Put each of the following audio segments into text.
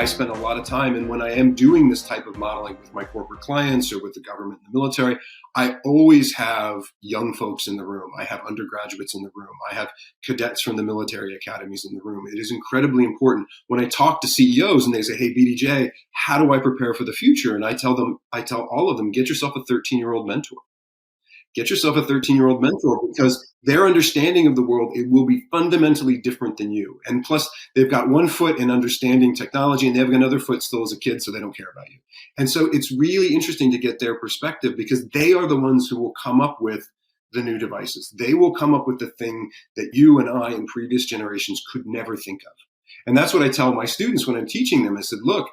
spend a lot of time, and when I am doing this type of modeling with my corporate clients or with the government and the military, I always have young folks in the room. I have undergraduates in the room. I have cadets from the military academies in the room. It is incredibly important. When I talk to CEOs and they say, hey, BDJ, how do I prepare for the future? And I tell all of them, get yourself a 13-year-old mentor. Get yourself a 13-year-old mentor, because their understanding of the world, it will be fundamentally different than you. And plus, they've got one foot in understanding technology and they have another foot still as a kid, so they don't care about you. And so it's really interesting to get their perspective, because they are the ones who will come up with the new devices. They will come up with the thing that you and I and previous generations could never think of. And that's what I tell my students when I'm teaching them. I said, look,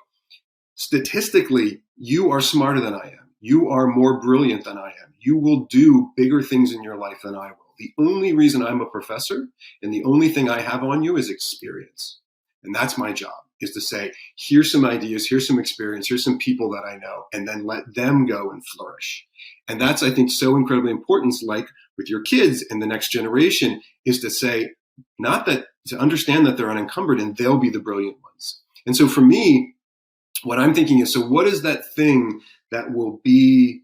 statistically, you are smarter than I am. You are more brilliant than I am. You will do bigger things in your life than I will. The only reason I'm a professor and the only thing I have on you is experience. And that's my job, is to say, here's some ideas, here's some experience, here's some people that I know, and then let them go and flourish. And that's, I think, so incredibly important, like with your kids and the next generation, is to say, not that, to understand that they're unencumbered and they'll be the brilliant ones. And so for me, what I'm thinking is, so what is that thing that will be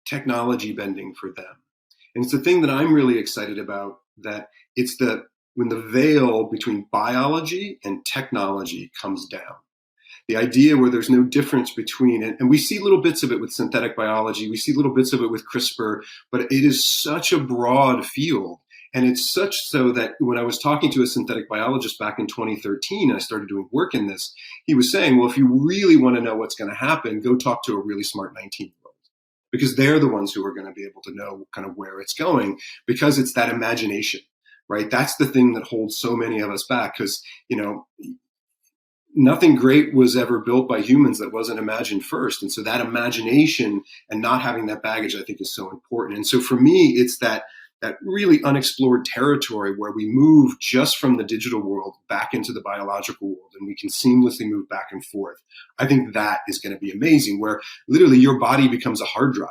technology bending for them? And it's the thing that I'm really excited about, that it's when the veil between biology and technology comes down. The idea where there's no difference between it, and we see little bits of it with synthetic biology, we see little bits of it with CRISPR, but it is such a broad field. And it's such so that when I was talking to a synthetic biologist back in 2013, and I started doing work in this, he was saying, well, if you really want to know what's going to happen, go talk to a really smart 19-year-old, because they're the ones who are going to be able to know kind of where it's going, because it's that imagination, right? That's the thing that holds so many of us back, because, nothing great was ever built by humans that wasn't imagined first. And so that imagination and not having that baggage, I think, is so important. And so for me, it's that really unexplored territory where we move just from the digital world back into the biological world, and we can seamlessly move back and forth. I think that is going to be amazing, where literally your body becomes a hard drive,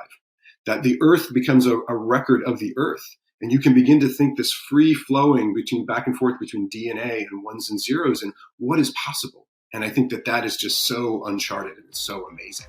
that the earth becomes a record of the earth. And you can begin to think this free flowing back and forth between DNA and ones and zeros, and what is possible. And I think that is just so uncharted, and it's so amazing.